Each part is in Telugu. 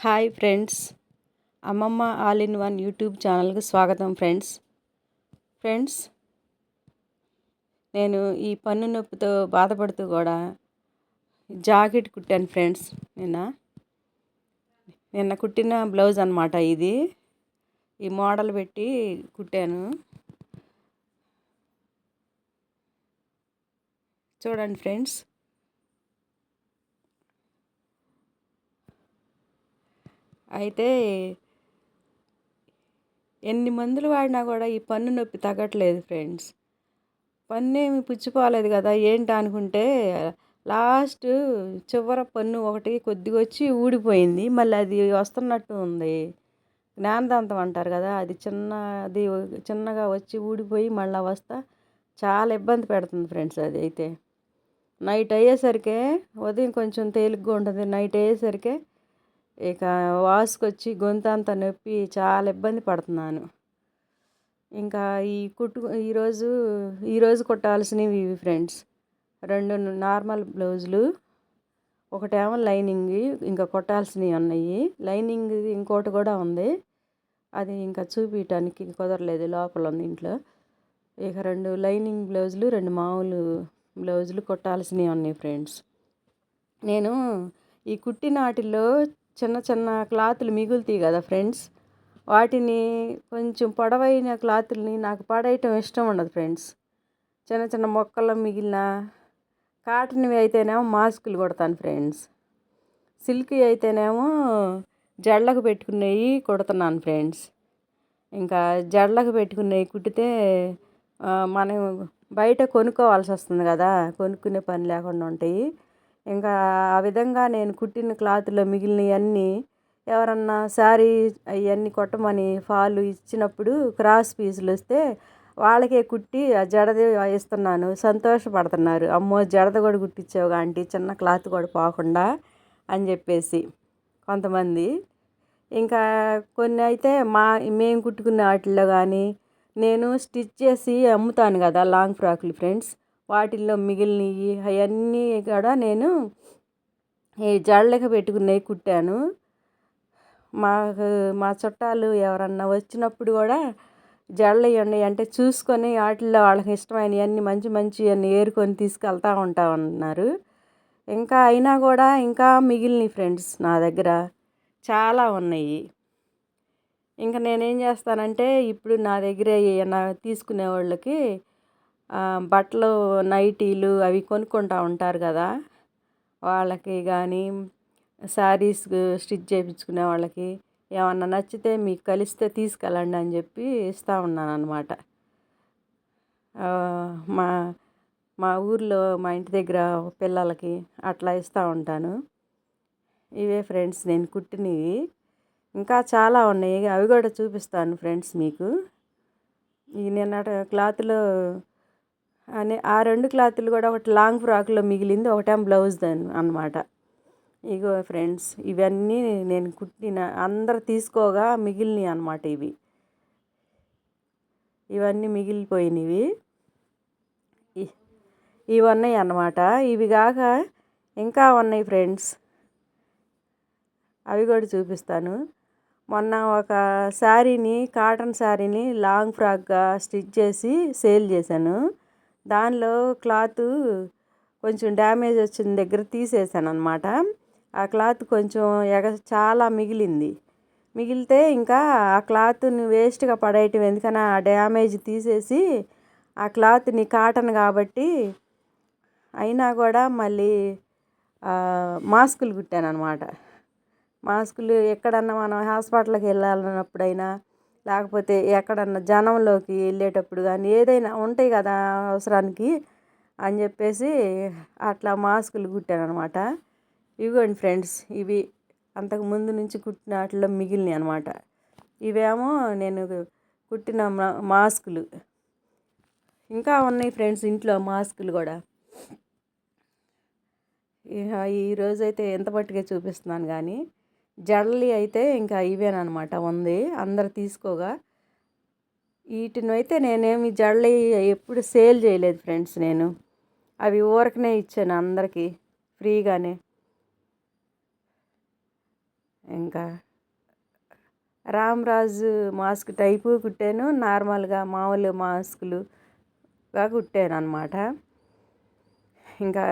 హాయ్ ఫ్రెండ్స్, అమ్మమ్మ ఆల్ ఇన్ వన్ యూట్యూబ్ ఛానల్కి స్వాగతం ఫ్రెండ్స్. ఫ్రెండ్స్, నేను ఈ పన్ను నొప్పితో బాధపడుతూ కూడా జాకెట్ కుట్టాను ఫ్రెండ్స్. నిన్న కుట్టిన బ్లౌజ్ అనమాట ఇది. ఈ మోడల్ పెట్టి కుట్టాను. చూడండి ఫ్రెండ్స్. అయితే ఎన్ని మందులు వాడినా కూడా ఈ పన్ను నొప్పి తగ్గట్లేదు ఫ్రెండ్స్. పన్నేమి పుచ్చిపోలేదు కదా ఏంటి అనుకుంటే లాస్ట్ చివర పన్ను ఒకటి కొద్దిగా వచ్చి ఊడిపోయింది. మళ్ళీ అది వస్తున్నట్టు ఉంది. జ్ఞానదంతం అంటారు కదా, అది చిన్నగా వచ్చి ఊడిపోయి మళ్ళీ వస్తా చాలా ఇబ్బంది పెడుతుంది ఫ్రెండ్స్. అది అయితే నైట్ అయ్యేసరికి ఉదయం కొంచెం తేలిగ్గా ఉంటుంది, నైట్ అయ్యేసరికి ఇక వాసుకొచ్చి గొంతు అంతా నొప్పి చాలా ఇబ్బంది పడుతున్నాను. ఇంకా ఈరోజు కుట్టాల్సినవి ఇవి ఫ్రెండ్స్. 2 నార్మల్ బ్లౌజులు, ఒకటేమో లైనింగ్, ఇంకా కుట్టాల్సినవి ఉన్నాయి. లైనింగ్ ఇంకోటి కూడా ఉంది, అది ఇంకా చూపించడానికి కుదరలేదు, లోపల ఉంది ఇంట్లో. ఇక 2 లైనింగ్ బ్లౌజులు, 2 మామూలు బ్లౌజులు కుట్టాల్సినవి ఉన్నాయి ఫ్రెండ్స్. నేను ఈ కుట్టిన వాటిల్లో చిన్న చిన్న క్లాతులు మిగులుతాయి కదా ఫ్రెండ్స్, వాటిని కొంచెం పొడవైన క్లాతుల్ని నాకు పడేయటం ఇష్టం ఉండదు ఫ్రెండ్స్. చిన్న చిన్న మొక్కలు మిగిలిన కాటన్వి అయితేనేమో మాస్కులు కుడతాను ఫ్రెండ్స్. సిల్క్ అయితేనేమో జడలకు పెట్టుకునేవి కుడుతున్నాను ఫ్రెండ్స్. ఇంకా జడలకు పెట్టుకునేవి కుట్టితే మనం బయట కొనుక్కోవాల్సి వస్తుంది కదా, కొనుక్కునే పని లేకుండా ఉంటాయి. ఇంకా ఆ విధంగా నేను కుట్టిన క్లాత్లో మిగిలినవన్నీ ఎవరన్నా శారీ అవన్నీ కొట్టమని ఫాలు ఇచ్చినప్పుడు క్రాస్ పీసులు వస్తే వాళ్ళకే కుట్టి ఆ జడది ఇస్తున్నాను. సంతోషపడుతున్నారు, అమ్మో జడద కూడా కుట్టించావు ఆంటీ, చిన్న క్లాత్ కూడా పోకుండా అని చెప్పేసి కొంతమంది. ఇంకా కొన్ని అయితే మేము కుట్టుకునే వాటిల్లో కానీ నేను స్టిచ్ చేసి అమ్ముతాను కదా లాంగ్ ఫ్రాకులు ఫ్రెండ్స్, వాటిల్లో మిగిలినవి అవన్నీ కూడా నేను ఈ జడలకు పెట్టుకునేవి కుట్టాను. మా చుట్టాలు ఎవరన్నా వచ్చినప్పుడు కూడా జడలు ఇవ్వండి అంటే చూసుకొని వాటిల్లో వాళ్ళకి ఇష్టమైనవన్నీ మంచి అన్నీ ఏరుకొని తీసుకెళ్తూ ఉంటామన్నారు. ఇంకా అయినా కూడా ఇంకా మిగిలినవి ఫ్రెండ్స్ నా దగ్గర చాలా ఉన్నాయి. ఇంకా నేనేం చేస్తానంటే ఇప్పుడు నా దగ్గర ఏమైనా తీసుకునే వాళ్ళకి బట్టలు నైటీలు అవి కొనుక్కుంటూ ఉంటారు కదా, వాళ్ళకి కానీ శారీస్ స్టిచ్ చేయించుకునే వాళ్ళకి ఏమన్నా నచ్చితే మీకు కలిస్తే తీసుకెళ్ళండి అని చెప్పి ఇస్తూ ఉన్నాను అన్నమాట. మా మా ఊర్లో మా ఇంటి దగ్గర పిల్లలకి అట్లా ఇస్తూ ఉంటాను. ఇవే ఫ్రెండ్స్ నేను కుట్టినవి. ఇంకా చాలా ఉన్నాయి, అవి కూడా చూపిస్తాను ఫ్రెండ్స్ మీకు. ఈ నిన్నటి క్లాత్లో ఆ 2 క్లాతులు కూడా ఒకటి లాంగ్ ఫ్రాక్లో మిగిలింది, ఒకటేమో బ్లౌజ్ అన్నమాట. ఇగో ఫ్రెండ్స్, ఇవన్నీ నేను కుట్టిన అందరు తీసుకోగా మిగిలినవి అన్నమాట. ఇవన్నీ మిగిలిపోయినవి ఇవి ఉన్నాయి అన్నమాట. ఇవి కాక ఇంకా ఉన్నాయి ఫ్రెండ్స్, అవి కూడా చూపిస్తాను. మొన్న ఒక కాటన్ శారీని లాంగ్ ఫ్రాక్గా స్టిచ్ చేసి సేల్ చేశాను. దానిలో క్లాత్ కొంచెం డ్యామేజ్ వచ్చిన దగ్గర తీసేసాను అన్నమాట. ఆ క్లాత్ కొంచెం చాలా మిగిలితే ఇంకా ఆ క్లాత్ని వేస్ట్గా పడేయటం ఎందుకని ఆ డ్యామేజ్ తీసేసి ఆ క్లాత్ని కాటన్ కాబట్టి అయినా కూడా మళ్ళీ మాస్కులు కుట్టాను అన్నమాట. మాస్కులు ఎక్కడన్నా మనం హాస్పిటల్కి వెళ్ళాలన్నప్పుడైనా లేకపోతే ఎక్కడన్నా జనంలోకి వెళ్ళేటప్పుడు కానీ ఏదైనా ఉంటాయి కదా అవసరానికి అని చెప్పేసి అట్లా మాస్కులు కుట్టాను అనమాట. ఇవిగోండి ఫ్రెండ్స్, ఇవి అంతకు ముందు నుంచి కుట్టిన వాటిలో మిగిలినవి అనమాట. ఇవేమో నేను కుట్టిన మాస్కులు. ఇంకా ఉన్నాయి ఫ్రెండ్స్ ఇంట్లో మాస్కులు కూడా. ఈరోజైతే ఎంత మట్టుగా చూపిస్తున్నాను కానీ జడలు అయితే ఇంకా ఇవేనమాట ఉంది, అందరు తీసుకోగా. వీటిని అయితే నేనేమి జడలు ఎప్పుడు సేల్ చేయలేదు ఫ్రెండ్స్. నేను అవి ఊరకనే ఇచ్చాను అందరికీ ఫ్రీగానే. ఇంకా రామ్రాజు మాస్క్ టైపు కుట్టాను, నార్మల్గా మామూలు మాస్కులుగా కుట్టాను అనమాట. ఇంకా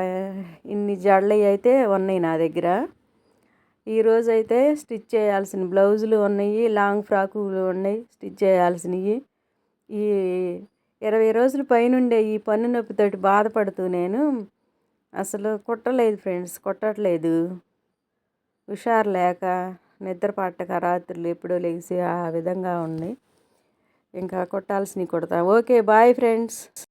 ఇన్ని జడలు అయితే ఉన్నాయి నా దగ్గర. ఈరోజు అయితే స్టిచ్ చేయాల్సిన బ్లౌజులు ఉన్నాయి, లాంగ్ ఫ్రాకులు ఉన్నాయి స్టిచ్ చేయాల్సినవి. ఈ 20 రోజుల పైనుండే ఈ పన్ను నొప్పితోటి బాధపడుతూ నేను అసలు కుట్టలేదు ఫ్రెండ్స్, కుట్టట్లేదు. హుషారు లేక, నిద్ర పట్టక రాత్రులు ఎప్పుడో లెగిసి ఆ విధంగా ఉంది. ఇంకా కుట్టాల్సినవి కుడతా. Okay, bye friends.